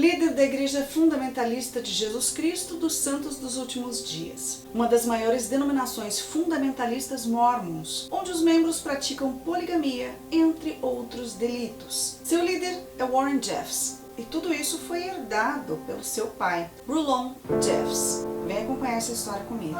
líder da Igreja Fundamentalista de Jesus Cristo dos Santos dos Últimos Dias, uma das maiores denominações fundamentalistas mormons, onde os membros praticam poligamia, entre outros delitos. Seu líder é Warren Jeffs, e tudo isso foi herdado pelo seu pai, Rulon Jeffs. Vem acompanhar essa história comigo.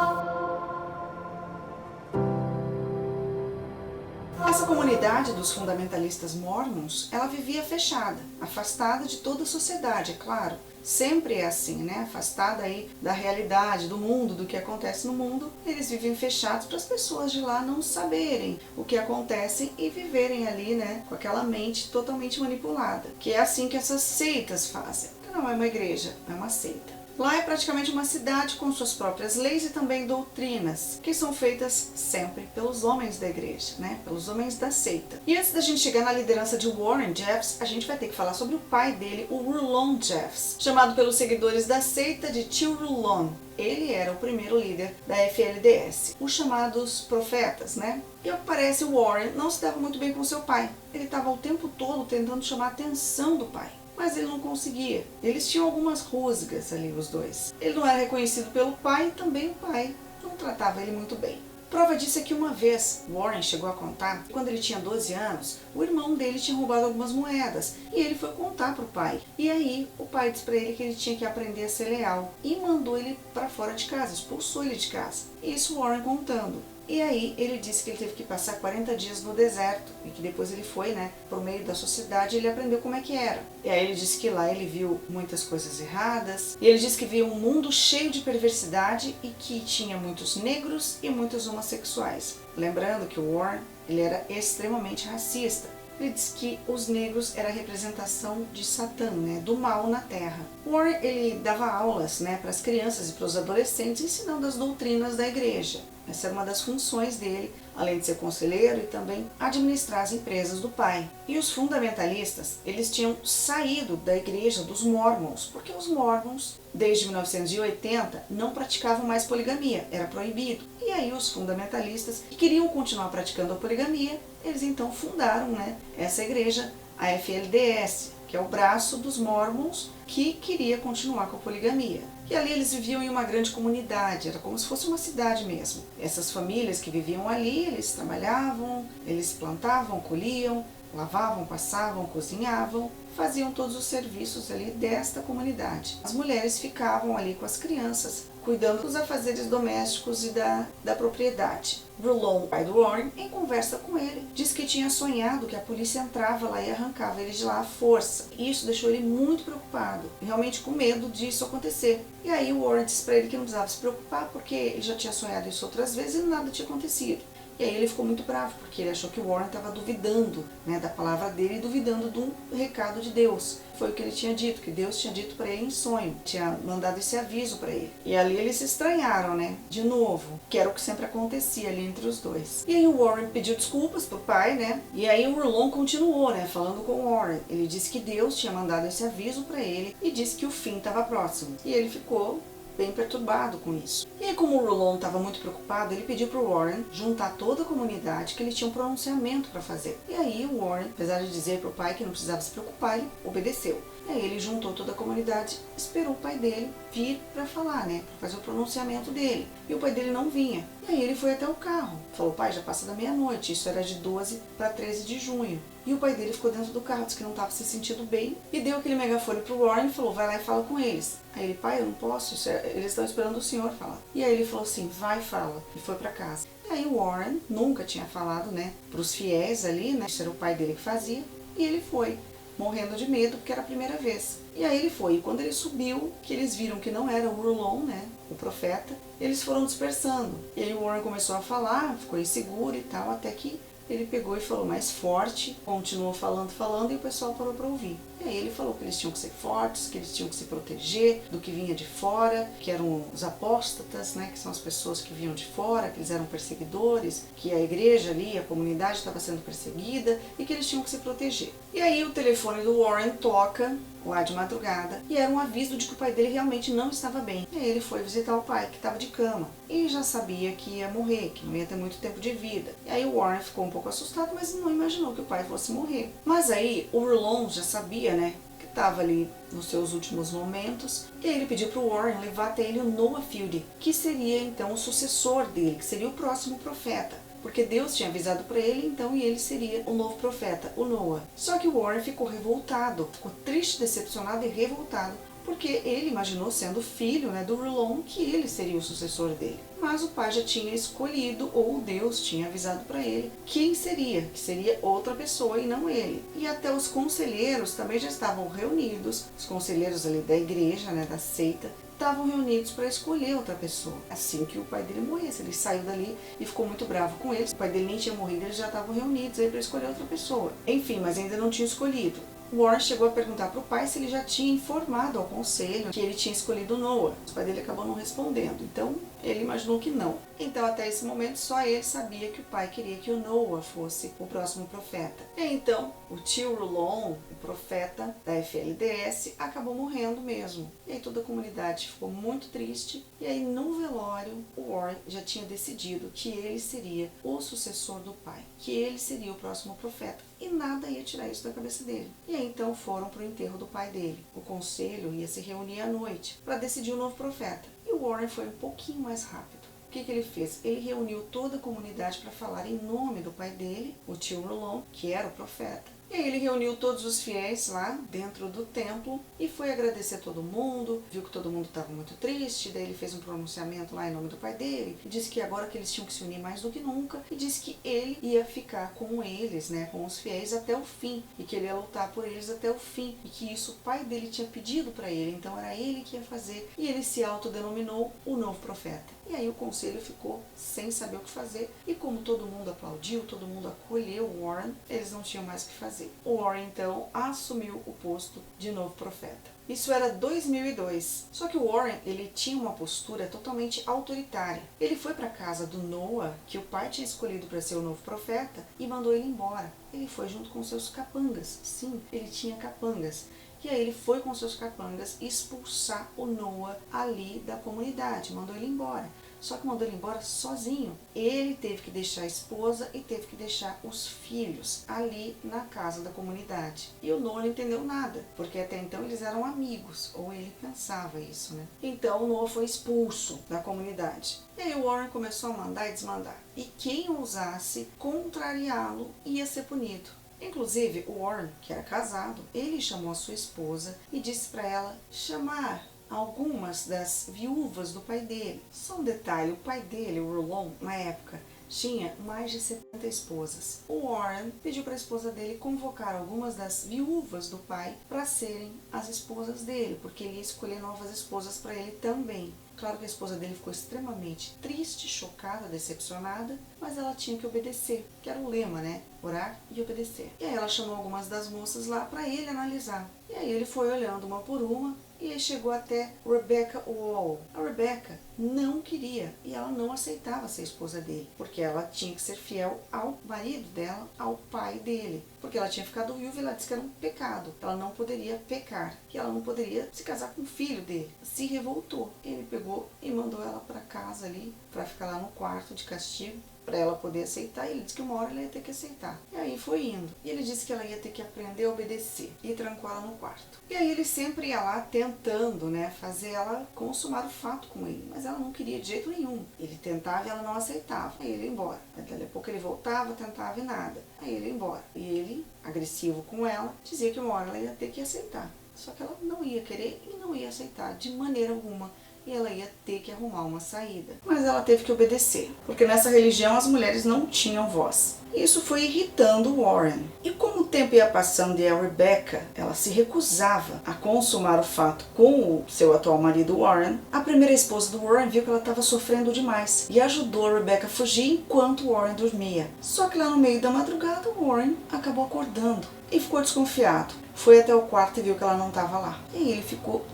Essa comunidade dos fundamentalistas mormons, ela vivia fechada, afastada de toda a sociedade, é claro. Sempre é assim, né? Afastada aí da realidade, do mundo, do que acontece no mundo. Eles vivem fechados para as pessoas de lá não saberem o que acontece e viverem ali, né? Com aquela mente totalmente manipulada. Que é assim que essas seitas fazem. Não é uma igreja, é uma seita. Lá é praticamente uma cidade com suas próprias leis e também doutrinas, que são feitas sempre pelos homens da igreja, né? Pelos homens da seita. E antes da gente chegar na liderança de Warren Jeffs, a gente vai ter que falar sobre o pai dele, o Rulon Jeffs, chamado pelos seguidores da seita de Tio Rulon. Ele era o primeiro líder da FLDS, os chamados profetas, né? E ao que parece, o Warren não se dava muito bem com seu pai. Ele estava o tempo todo tentando chamar a atenção do pai, mas ele não conseguia. Eles tinham algumas rusgas ali, os dois. Ele não era reconhecido pelo pai e também o pai não tratava ele muito bem. Prova disso é que uma vez Warren chegou a contar que quando ele tinha 12 anos, o irmão dele tinha roubado algumas moedas e ele foi contar para o pai. E aí o pai disse para ele que ele tinha que aprender a ser leal e mandou ele para fora de casa, expulsou ele de casa. Isso Warren contando. E aí ele disse que ele teve que passar 40 dias no deserto e que depois ele foi, né, pro meio da sociedade e ele aprendeu como é que era. E aí ele disse que lá ele viu muitas coisas erradas e ele disse que viu um mundo cheio de perversidade e que tinha muitos negros e muitos homossexuais. Lembrando que o Warren, ele era extremamente racista. Ele disse que os negros era a representação de Satã, né, do mal na Terra. Warren, ele dava aulas, né, para as crianças e para os adolescentes, ensinando as doutrinas da igreja. Essa era uma das funções dele, além de ser conselheiro e também administrar as empresas do pai. E os fundamentalistas, eles tinham saído da igreja dos mormons, porque os mormons, desde 1980, não praticavam mais poligamia, era proibido. E aí os fundamentalistas, que queriam continuar praticando a poligamia, eles então fundaram, né, essa igreja, a FLDS, que é o braço dos mormons que queria continuar com a poligamia. E ali eles viviam em uma grande comunidade, era como se fosse uma cidade mesmo. Essas famílias que viviam ali, eles trabalhavam, eles plantavam, colhiam, lavavam, passavam, cozinhavam, faziam todos os serviços ali desta comunidade. As mulheres ficavam ali com as crianças, cuidando dos afazeres domésticos e da propriedade. Rulon, pai do Warren, em conversa com ele, disse que tinha sonhado que a polícia entrava lá e arrancava ele de lá à força. E isso deixou ele muito preocupado, realmente com medo disso acontecer. E aí o Warren disse para ele que não precisava se preocupar, porque ele já tinha sonhado isso outras vezes e nada tinha acontecido. E aí ele ficou muito bravo, porque ele achou que o Warren estava duvidando, né, da palavra dele e duvidando do recado de Deus. Foi o que ele tinha dito, que Deus tinha dito para ele em sonho, tinha mandado esse aviso para ele. E ali eles se estranharam, né, de novo, que era o que sempre acontecia ali entre os dois. E aí o Warren pediu desculpas pro pai, né, e aí o Rulon continuou, né, falando com o Warren. Ele disse que Deus tinha mandado esse aviso para ele e disse que o fim estava próximo. E ele ficou bem perturbado com isso. E aí, como o Rulon estava muito preocupado, ele pediu para o Warren juntar toda a comunidade, que ele tinha um pronunciamento para fazer. E aí o Warren, apesar de dizer para o pai que não precisava se preocupar, ele obedeceu. E aí ele juntou toda a comunidade, esperou o pai dele vir para falar, né, para fazer o pronunciamento dele. E o pai dele não vinha. E aí ele foi até o carro. Falou: pai, já passa da meia-noite. Isso era de 12 para 13 de junho. E o pai dele ficou dentro do carro, disse que não estava se sentindo bem, e deu aquele megafone pro Warren e falou: vai lá e fala com eles. Aí ele: pai, eu não posso, eles estão esperando o senhor falar. E aí ele falou assim: vai e fala. E foi para casa. E aí o Warren nunca tinha falado, né, pros fiéis ali, né, isso era o pai dele que fazia, e ele foi, morrendo de medo, porque era a primeira vez. E aí ele foi, e quando ele subiu, que eles viram que não era o Rulon, né, o profeta, eles foram dispersando. E aí o Warren começou a falar, ficou inseguro e tal, até que ele pegou e falou mais forte, continuou falando e o pessoal parou para ouvir. E aí ele falou que eles tinham que ser fortes, que eles tinham que se proteger do que vinha de fora, que eram os apóstatas, né, que são as pessoas que vinham de fora, que eles eram perseguidores, que a igreja ali, a comunidade estava sendo perseguida e que eles tinham que se proteger. E aí o telefone do Warren toca lá de madrugada e era um aviso de que o pai dele realmente não estava bem. E aí ele foi visitar o pai, que estava de cama, e já sabia que ia morrer, que não ia ter muito tempo de vida. E aí o Warren ficou um pouco assustado, mas não imaginou que o pai fosse morrer. Mas aí o Rulon já sabia, né, estava ali nos seus últimos momentos, e aí ele pediu para o Warren levar até ele o Noah Fielding, que seria então o sucessor dele, que seria o próximo profeta. Porque Deus tinha avisado para ele, então, e ele seria o novo profeta, o Noah. Só que o Warren ficou revoltado, ficou triste, decepcionado e revoltado, porque ele imaginou, sendo filho, né, do Rulon, que ele seria o sucessor dele. Mas o pai já tinha escolhido, ou Deus tinha avisado para ele, quem seria, que seria outra pessoa e não ele. E até os conselheiros também já estavam reunidos, os conselheiros ali da igreja, né, da seita, estavam reunidos para escolher outra pessoa, assim que o pai dele morresse. Ele saiu dali e ficou muito bravo com eles. O pai dele nem tinha morrido, eles já estavam reunidos aí para escolher outra pessoa. Enfim, mas ainda não tinha escolhido. Warren chegou a perguntar para o pai se ele já tinha informado ao conselho que ele tinha escolhido Noah. O pai dele acabou não respondendo, então ele imaginou que não. Então até esse momento só ele sabia que o pai queria que o Noah fosse o próximo profeta. E então o tio Rulon, o profeta da FLDS, acabou morrendo mesmo. E aí toda a comunidade ficou muito triste. E aí no velório o Warren já tinha decidido que ele seria o sucessor do pai, que ele seria o próximo profeta. E nada ia tirar isso da cabeça dele. E aí então foram para o enterro do pai dele. O conselho ia se reunir à noite para decidir o novo profeta. E o Warren foi um pouquinho mais rápido. O que ele fez? Ele reuniu toda a comunidade para falar em nome do pai dele, o tio Rulon, que era o profeta. E aí ele reuniu todos os fiéis lá dentro do templo e foi agradecer todo mundo, viu que todo mundo estava muito triste, daí ele fez um pronunciamento lá em nome do pai dele, e disse que agora que eles tinham que se unir mais do que nunca, e disse que ele ia ficar com eles, né, com os fiéis até o fim, e que ele ia lutar por eles até o fim, e que isso o pai dele tinha pedido para ele, então era ele que ia fazer, e ele se autodenominou o novo profeta. E aí o conselho ficou sem saber o que fazer, e como todo mundo aplaudiu, todo mundo acolheu o Warren, eles não tinham mais o que fazer. O Warren então assumiu o posto de novo profeta. Isso era 2002. Só que o Warren, ele tinha uma postura totalmente autoritária. Ele foi para a casa do Noah, que o pai tinha escolhido para ser o novo profeta, e mandou ele embora. Ele foi junto com seus capangas. Sim, ele tinha capangas. E aí ele foi com seus capangas expulsar o Noah ali da comunidade, mandou ele embora. Só que mandou ele embora sozinho. Ele teve que deixar a esposa e teve que deixar os filhos ali na casa da comunidade. E o Noah não entendeu nada, porque até então eles eram amigos, ou ele pensava isso, né? Então o Noah foi expulso da comunidade. E aí o Warren começou a mandar e desmandar. E quem ousasse contrariá-lo ia ser punido. Inclusive, o Warren, que era casado, ele chamou a sua esposa e disse para ela chamar algumas das viúvas do pai dele. Só um detalhe, o pai dele, o Rulon, na época, tinha mais de 70 esposas. O Warren pediu para a esposa dele convocar algumas das viúvas do pai para serem as esposas dele, porque ele ia escolher novas esposas para ele também. Claro que a esposa dele ficou extremamente triste, chocada, decepcionada, mas ela tinha que obedecer, que era o lema, né? Orar e obedecer. E aí ela chamou algumas das moças lá para ele analisar. E aí ele foi olhando uma por uma, e aí chegou até Rebecca Wall. A Rebecca não queria e ela não aceitava ser esposa dele, porque ela tinha que ser fiel ao marido dela, ao pai dele, porque ela tinha ficado viúva e ela disse que era um pecado. Ela não poderia pecar, que ela não poderia se casar com o filho dele. Se revoltou. Ele pegou e mandou ela para casa ali, para ficar lá no quarto de castigo, para ela poder aceitar, e ele disse que uma hora ela ia ter que aceitar. E aí foi indo. E ele disse que ela ia ter que aprender a obedecer. E trancou ela no quarto. E aí ele sempre ia lá tentando, né, fazer ela consumar o fato com ele. Mas ela não queria de jeito nenhum. Ele tentava e ela não aceitava. Aí ele ia embora. Aí, daqui a pouco ele voltava, tentava e nada. Aí ele ia embora. E ele, agressivo com ela, dizia que uma hora ela ia ter que aceitar. Só que ela não ia querer e não ia aceitar de maneira alguma. E ela ia ter que arrumar uma saída. Mas ela teve que obedecer, porque nessa religião as mulheres não tinham voz. Isso foi irritando Warren. E como o tempo ia passando e a Rebecca, ela se recusava a consumar o fato com o seu atual marido Warren, a primeira esposa do Warren viu que ela estava sofrendo demais e ajudou a Rebecca a fugir enquanto Warren dormia. Só que lá no meio da madrugada, Warren acabou acordando e ficou desconfiado. Foi até o quarto e viu que ela não estava lá. E ele ficou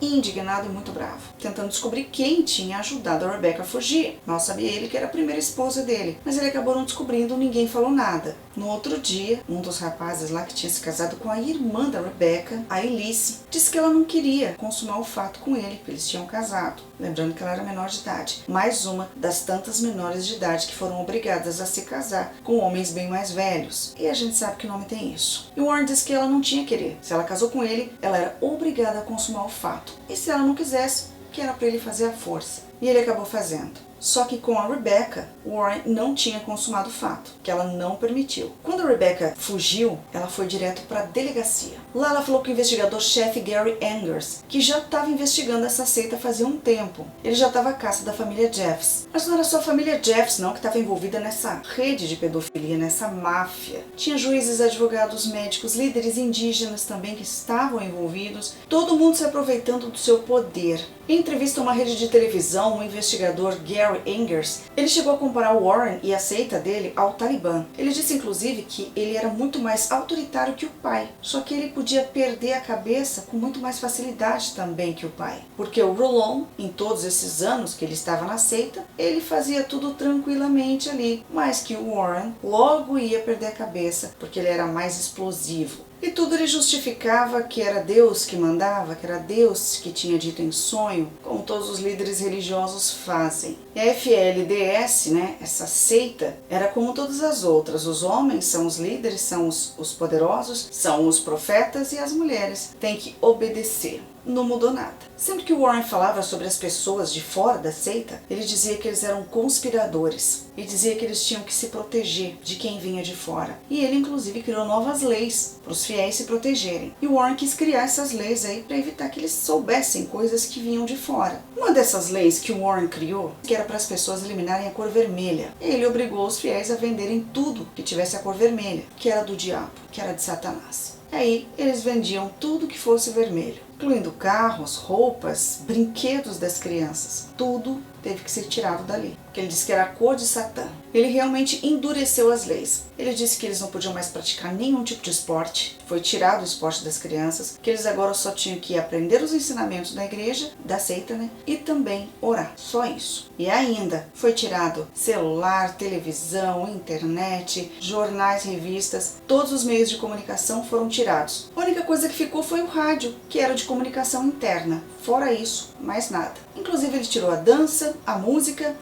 indignado e muito bravo, tentando descobrir quem tinha ajudado a Rebecca a fugir. Mal sabia ele que era a primeira esposa dele, mas ele acabou não descobrindo, ninguém falou nada. No outro dia, um dos rapazes lá que tinha se casado com a irmã da Rebecca, a Elise, disse que ela não queria consumar o fato com ele, porque eles tinham casado. Lembrando que ela era menor de idade. Mais uma das tantas menores de idade que foram obrigadas a se casar com homens bem mais velhos. E a gente sabe que o nome tem isso. E Warren disse que ela não tinha que querer. Se ela casou com ele, ela era obrigada a consumar o fato. E se ela não quisesse, que era para ele fazer a força. E ele acabou fazendo. Só que com a Rebecca, Warren não tinha consumado o fato, que ela não permitiu. Quando a Rebecca fugiu, ela foi direto para a delegacia. Lá ela falou com o investigador-chefe Gary Angers, que já estava investigando essa seita fazia um tempo. Ele já estava à caça da família Jeffs. Mas não era só a família Jeffs não que estava envolvida nessa rede de pedofilia, nessa máfia. Tinha juízes, advogados, médicos, líderes indígenas também que estavam envolvidos. Todo mundo se aproveitando do seu poder. Em entrevista a uma rede de televisão, o investigador Gary Angers, ele chegou a comparar Warren e a seita dele ao Talibã. Ele disse inclusive que ele era muito mais autoritário que o pai, só que ele podia perder a cabeça com muito mais facilidade também que o pai. Porque o Rulon, em todos esses anos que ele estava na seita, ele fazia tudo tranquilamente ali, mas que o Warren logo ia perder a cabeça, porque ele era mais explosivo. E tudo ele justificava que era Deus que mandava, que era Deus que tinha dito em sonho, como todos os líderes religiosos fazem. E a FLDS, né, essa seita, era como todas as outras. Os homens são os líderes, são os poderosos, são os profetas, e as mulheres têm que obedecer. Não mudou nada. Sempre que Warren falava sobre as pessoas de fora da seita, ele dizia que eles eram conspiradores e dizia que eles tinham que se proteger de quem vinha de fora. E ele inclusive criou novas leis para os fiéis se protegerem. E Warren quis criar essas leis aí para evitar que eles soubessem coisas que vinham de fora. Uma dessas leis que Warren criou, que era para as pessoas eliminarem a cor vermelha. Ele obrigou os fiéis a venderem tudo que tivesse a cor vermelha, que era do diabo, que era de Satanás. Aí eles vendiam tudo que fosse vermelho, incluindo carros, roupas, brinquedos das crianças. Tudo teve que ser tirado dali, porque ele disse que era a cor de Satã. Ele realmente endureceu as leis. Ele disse que eles não podiam mais praticar nenhum tipo de esporte. Foi tirado o esporte das crianças, que eles agora só tinham que aprender os ensinamentos da igreja, da seita, né? E também orar. Só isso. E ainda foi tirado celular, televisão, internet, jornais, revistas. Todos os meios de comunicação foram tirados. A única coisa que ficou foi o rádio, que era de comunicação interna. Fora isso, mais nada. Inclusive ele tirou a dança, a música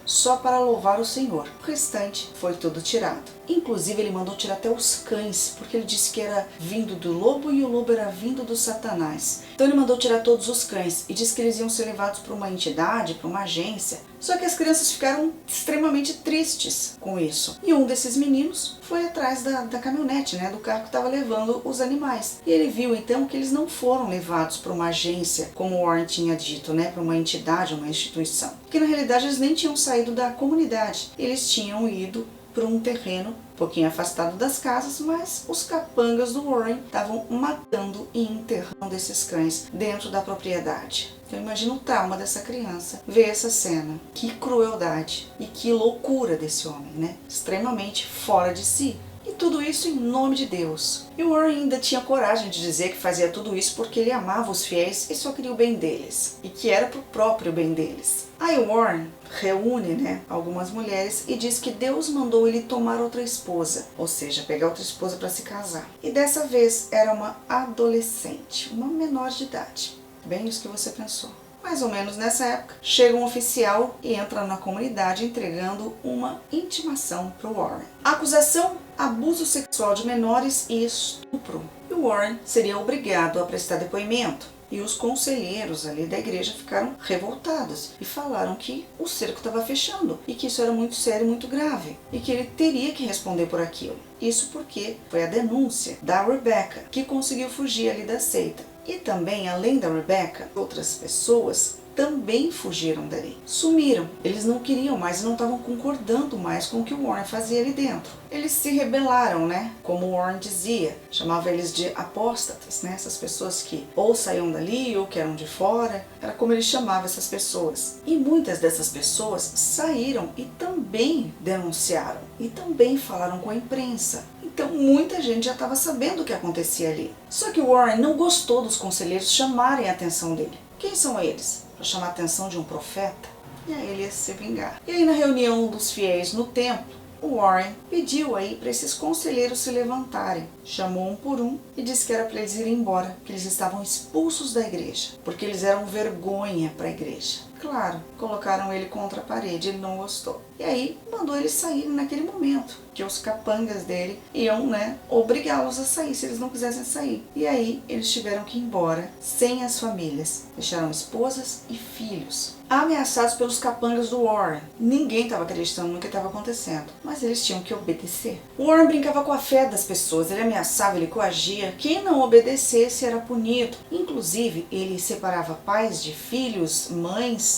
só para louvar o Senhor. O restante foi tudo tirado. Inclusive ele mandou tirar até os cães, porque ele disse que era vindo do lobo e o lobo era vindo do Satanás. Então ele mandou tirar todos os cães e disse que eles iam ser levados para uma entidade, para uma agência. Só que as crianças ficaram extremamente tristes com isso. E um desses meninos foi atrás da caminhonete, né, do carro que estava levando os animais. E ele viu então que eles não foram levados para uma agência, como Warren tinha dito, né, para uma entidade, uma instituição. Que na realidade eles nem tinham saído da comunidade. Eles tinham ido para um terreno um pouquinho afastado das casas, mas os capangas do Warren estavam matando e enterrando esses cães dentro da propriedade. Então imagina o trauma dessa criança ver essa cena. Que crueldade e que loucura desse homem, né? Extremamente fora de si. E tudo isso em nome de Deus. E Warren ainda tinha coragem de dizer que fazia tudo isso porque ele amava os fiéis e só queria o bem deles. E que era pro próprio bem deles. Aí Warren reúne, né, algumas mulheres e diz que Deus mandou ele tomar outra esposa. Ou seja, pegar outra esposa para se casar. E dessa vez era uma adolescente, uma menor de idade. Bem isso que você pensou. Mais ou menos nessa época, chega um oficial e entra na comunidade entregando uma intimação para o Warren. A acusação: abuso sexual de menores e estupro. E o Warren seria obrigado a prestar depoimento. E os conselheiros ali da igreja ficaram revoltados e falaram que o cerco estava fechando e que isso era muito sério e muito grave e que ele teria que responder por aquilo. Isso porque foi a denúncia da Rebecca que conseguiu fugir ali da seita. E também, além da Rebecca, outras pessoas também fugiram dali. Sumiram. Eles não queriam mais, não estavam concordando mais com o que o Warren fazia ali dentro. Eles se rebelaram, né? Como o Warren dizia, chamava eles de apóstatas, né? Essas pessoas que ou saíam dali ou que eram de fora. Era como ele chamava essas pessoas. E muitas dessas pessoas saíram e também denunciaram. E também falaram com a imprensa. Então muita gente já estava sabendo o que acontecia ali. Só que Warren não gostou dos conselheiros chamarem a atenção dele. Quem são eles? Para chamar a atenção de um profeta? E aí ele ia se vingar. E aí na reunião dos fiéis no templo, o Warren pediu aí para esses conselheiros se levantarem. Chamou um por um e disse que era para eles irem embora, que eles estavam expulsos da igreja, porque eles eram vergonha para a igreja. Claro, colocaram ele contra a parede, ele não gostou. E aí mandou eles saírem naquele momento, que os capangas dele iam, obrigá-los a sair, se eles não quisessem sair. E aí eles tiveram que ir embora, sem as famílias. Deixaram esposas e filhos, ameaçados pelos capangas do Warren. Ninguém estava acreditando no que estava acontecendo, mas eles tinham que obedecer. O Warren brincava com a fé das pessoas, ele ameaçava, ele coagia. Quem não obedecesse era punido. Inclusive, ele separava pais de filhos, mães,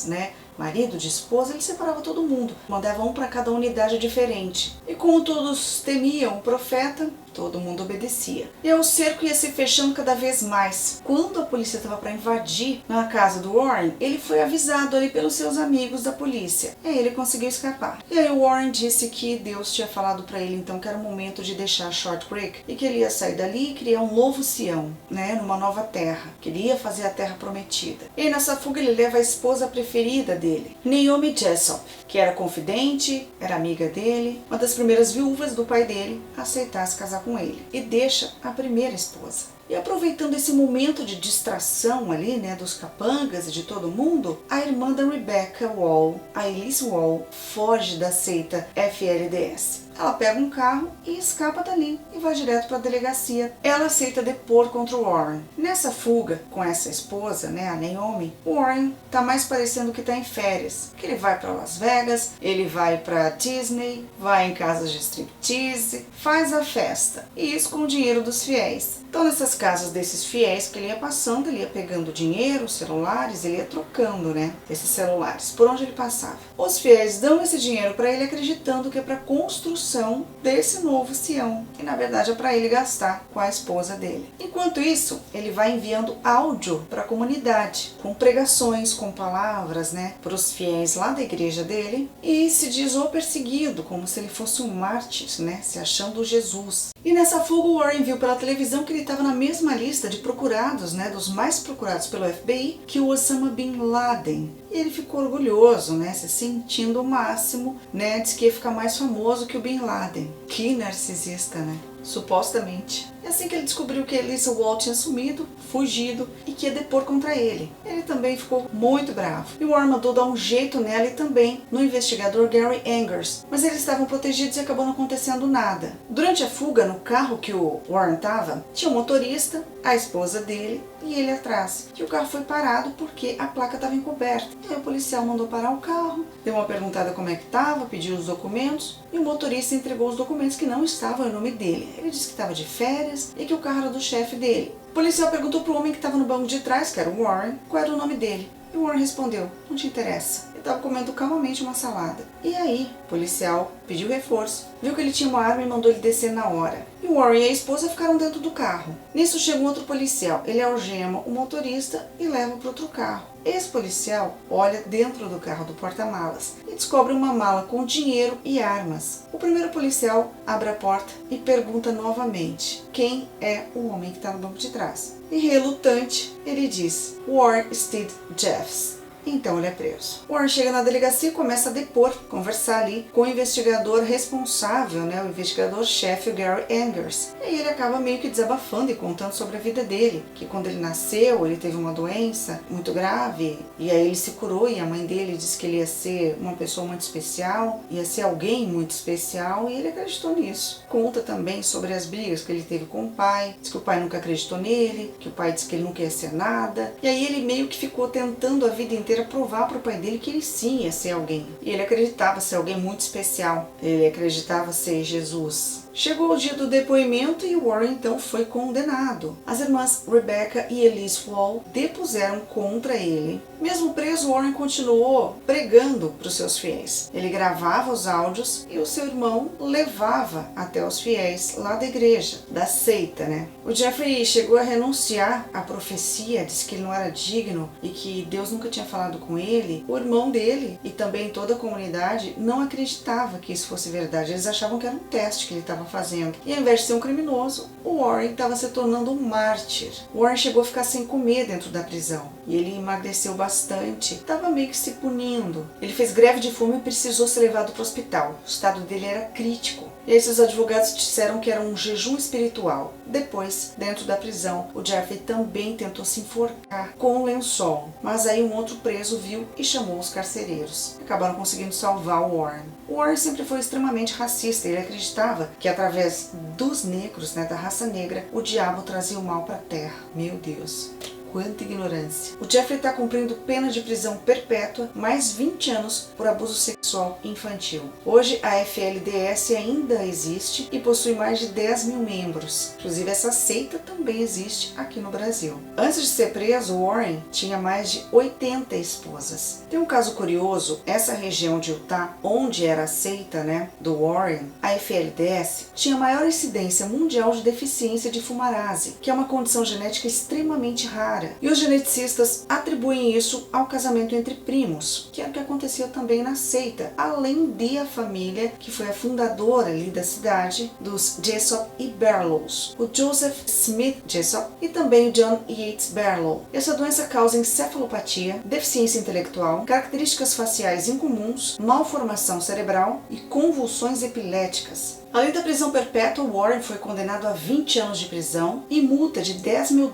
marido de esposa, ele separava todo mundo. Mandava um para cada unidade diferente. E como todos temiam o profeta, todo mundo obedecia. E o cerco ia se fechando cada vez mais. Quando a polícia estava para invadir na casa do Warren, ele foi avisado ali pelos seus amigos da polícia. E aí ele conseguiu escapar. E aí o Warren disse que Deus tinha falado para ele então que era o momento de deixar Short Creek e que ele ia sair dali e criar um novo Sião, numa nova terra. Que ele ia fazer a terra prometida. E aí, nessa fuga ele leva a esposa preferida dele, Naomi Jessup, que era confidente, era amiga dele, uma das primeiras viúvas do pai dele, a aceitar se casar com ele. E deixa a primeira esposa. E aproveitando esse momento de distração ali, dos capangas e de todo mundo, a irmã da Rebecca Wall, a Elise Wall, foge da seita FLDS. Ela pega um carro e escapa dali e vai direto para a delegacia. Ela aceita depor contra o Warren. Nessa fuga com essa esposa, a Naomi, o Warren tá mais parecendo que tá em férias. Que ele vai para Las Vegas, ele vai para Disney, vai em casas de striptease, faz a festa. E isso com o dinheiro dos fiéis. Então nessas casas desses fiéis que ele ia passando, ele ia pegando dinheiro, celulares, ele ia trocando, esses celulares, por onde ele passava. Os fiéis dão esse dinheiro para ele acreditando que é para construção desse novo Sião, e na verdade é para ele gastar com a esposa dele. Enquanto isso, ele vai enviando áudio para a comunidade, com pregações, com palavras, para os fiéis lá da igreja dele, e se diz o perseguido, como se ele fosse um mártir, se achando Jesus. E nessa fuga o Warren viu pela televisão que ele estava na mesma lista de procurados, dos mais procurados pelo FBI, que o Osama Bin Laden. E ele ficou orgulhoso, se sentindo o máximo, diz que ia ficar mais famoso que o Bin Laden. Que narcisista, supostamente. É assim que ele descobriu que Elise Wall tinha sumido, fugido e que ia depor contra ele. Ele também ficou muito bravo. E o Warren mandou dar um jeito nela e também no investigador Gary Engers. Mas eles estavam protegidos e acabou não acontecendo nada. Durante a fuga, no carro que o Warren estava, tinha um motorista, a esposa dele e ele atrás. E o carro foi parado porque a placa estava encoberta. E aí o policial mandou parar o carro, deu uma perguntada como é que estava, pediu os documentos e o motorista entregou os documentos que não estavam em nome dele. Ele disse que estava de férias e que o carro era do chefe dele. O policial perguntou para o homem que estava no banco de trás, que era o Warren, qual era o nome dele. E o Warren respondeu, não te interessa. Ele estava comendo calmamente uma salada. E aí, o policial pediu reforço, viu que ele tinha uma arma e mandou ele descer na hora. E o Warren e a esposa ficaram dentro do carro. Nisso chega um outro policial. Ele algema o motorista e leva para outro carro. Esse policial olha dentro do carro do porta-malas e descobre uma mala com dinheiro e armas. O primeiro policial abre a porta e pergunta novamente quem é o homem que está no banco de trás. E relutante, ele diz, Warren Steed Jeffs. Então ele é preso. Warren chega na delegacia e começa a depor, conversar ali com o investigador responsável, o investigador-chefe Gary Engers. E aí ele acaba meio que desabafando e contando sobre a vida dele, que quando ele nasceu ele teve uma doença muito grave e aí ele se curou e a mãe dele disse que ele ia ser uma pessoa muito especial, ia ser alguém muito especial e ele acreditou nisso. Conta também sobre as brigas que ele teve com o pai, diz que o pai nunca acreditou nele, que o pai disse que ele nunca ia ser nada. E aí ele meio que ficou tentando a vida inteira provar para o pai dele que ele sim ia ser alguém. E ele acreditava ser alguém muito especial. Ele acreditava ser Jesus. Chegou o dia do depoimento e Warren então foi condenado. As irmãs Rebecca e Elise Wall depuseram contra ele. Mesmo preso, Warren continuou pregando para os seus fiéis. Ele gravava os áudios e o seu irmão levava até os fiéis lá da igreja, da seita, O Jeffrey chegou a renunciar à profecia, disse que ele não era digno e que Deus nunca tinha falado com ele. O irmão dele e também toda a comunidade não acreditava que isso fosse verdade. Eles achavam que era um teste que ele estava estava fazendo. E ao invés de ser um criminoso, o Warren estava se tornando um mártir. O Warren chegou a ficar sem comer dentro da prisão. E ele emagreceu bastante, estava meio que se punindo. Ele fez greve de fome e precisou ser levado para o hospital. O estado dele era crítico. E aí esses advogados disseram que era um jejum espiritual. Depois, dentro da prisão, o Jeffrey também tentou se enforcar com um lençol. Mas aí um outro preso viu e chamou os carcereiros. Acabaram conseguindo salvar o Warren. O Warren sempre foi extremamente racista. Ele acreditava que através dos negros, da raça negra, o diabo trazia o mal para a terra. Meu Deus! Quanta ignorância. O Jeffrey está cumprindo pena de prisão perpétua, mais 20 anos por abuso sexual infantil. Hoje a FLDS ainda existe e possui mais de 10 mil membros. Inclusive essa seita também existe aqui no Brasil. Antes de ser preso, Warren tinha mais de 80 esposas. Tem um caso curioso, essa região de Utah, onde era a seita do Warren, a FLDS, tinha maior incidência mundial de deficiência de fumarase, que é uma condição genética extremamente rara. E os geneticistas atribuem isso ao casamento entre primos, que é o que acontecia também na seita, além de a família que foi a fundadora ali da cidade, dos Jessop e Barlows, o Joseph Smith Jessop e também o John Yates Barlow. Essa doença causa encefalopatia, deficiência intelectual, características faciais incomuns, malformação cerebral e convulsões epiléticas. Além da prisão perpétua, Warren foi condenado a 20 anos de prisão e multa de $10 mil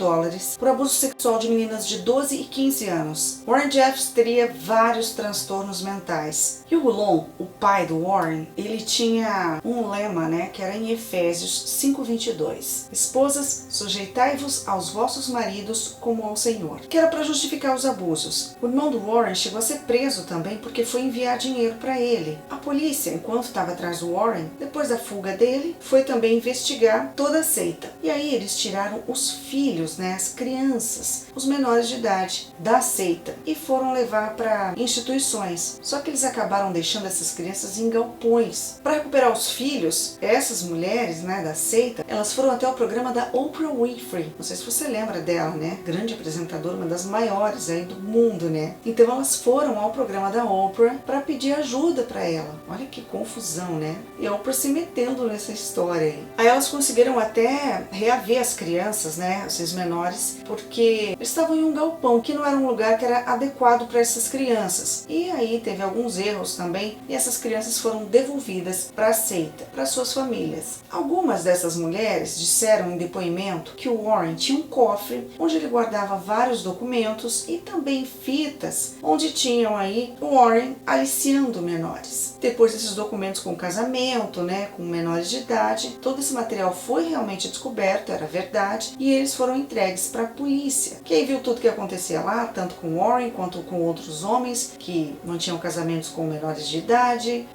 por abuso sexual de meninas de 12 e 15 anos. Warren Jeffs teria vários transtornos mentais. Hugh Long, o pai do Warren, ele tinha um lema, que era em Efésios 5:22. Esposas, sujeitai-vos aos vossos maridos como ao Senhor, que era para justificar os abusos. O irmão do Warren chegou a ser preso também porque foi enviar dinheiro para ele. A polícia, enquanto estava atrás do Warren, depois da fuga dele, foi também investigar toda a seita. E aí eles tiraram os filhos, as crianças, os menores de idade da seita e foram levar para instituições. Só que eles acabaram deixando essas crianças em galpões. Para recuperar os filhos, essas mulheres, da seita, elas foram até o programa da Oprah Winfrey. Não sei se você lembra dela, grande apresentadora, uma das maiores aí do mundo, Então elas foram ao programa da Oprah para pedir ajuda para ela. Olha que confusão, E a Oprah se metendo nessa história aí. Aí elas conseguiram até reaver as crianças, esses menores, porque eles estavam em um galpão, que não era um lugar que era adequado para essas crianças. E aí teve alguns erros também, e essas crianças foram devolvidas para a seita, para suas famílias. Algumas dessas mulheres disseram em depoimento que o Warren tinha um cofre onde ele guardava vários documentos e também fitas, onde tinham aí o Warren aliciando menores. Depois desses documentos com casamento, com menores de idade, todo esse material foi realmente descoberto, era verdade, e eles foram entregues para a polícia, que aí viu tudo o que acontecia lá, tanto com Warren quanto com outros homens que mantinham casamentos com menores de idade,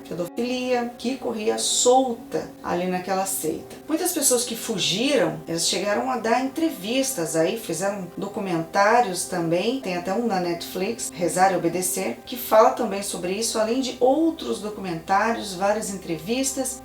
pedofilia, que corria solta ali naquela seita. Muitas pessoas que fugiram, elas chegaram a dar entrevistas aí, fizeram documentários também, tem até um na Netflix, Rezar e Obedecer, que fala também sobre isso, além de outros documentários, várias entrevistas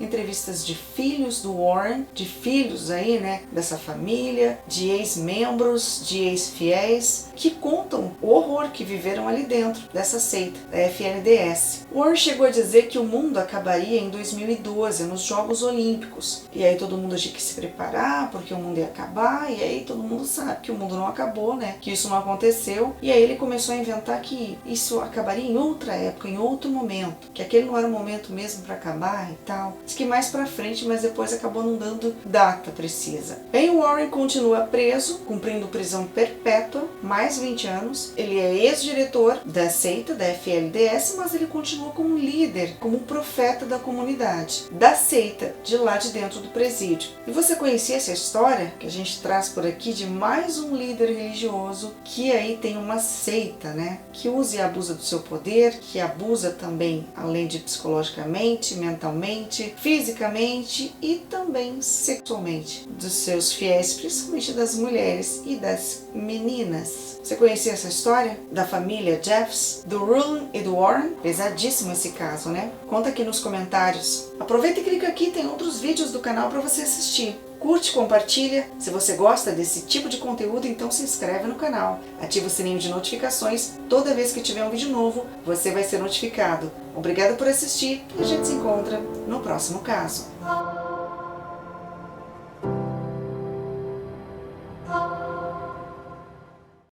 de filhos do Warren, de filhos aí, dessa família, de ex-membros, de ex-fiéis, que contam o horror que viveram ali dentro dessa seita, da FLDS. Warren chegou a dizer que o mundo acabaria em 2012, nos Jogos Olímpicos. E aí todo mundo tinha que se preparar, porque o mundo ia acabar, e aí todo mundo sabe que o mundo não acabou, que isso não aconteceu. E aí ele começou a inventar que isso acabaria em outra época, em outro momento, que aquele não era o momento mesmo para acabar e tal. Diz que mais pra frente, mas depois acabou não dando data precisa. Bem, o Warren continua preso, cumprindo prisão perpétua, mais 20 anos. Ele é ex-diretor da seita, da FLDS, mas ele continua como líder, como profeta da comunidade, da seita, de lá de dentro do presídio. E você conhecia essa história que a gente traz por aqui de mais um líder religioso que aí tem uma seita, que usa e abusa do seu poder, que abusa também, além de psicologicamente, mentalmente, fisicamente e também sexualmente dos seus fiéis, principalmente das mulheres e das meninas. Você conhecia essa história da família Jeffs, do Rulon e do Warren? Pesadíssimo esse caso, Conta aqui nos comentários. Aproveita e clica aqui, tem outros vídeos do canal para você assistir. Curte, compartilha. Se você gosta desse tipo de conteúdo, então se inscreve no canal. Ativa o sininho de notificações. Toda vez que tiver um vídeo novo, você vai ser notificado. Obrigada por assistir e a gente se encontra no próximo caso.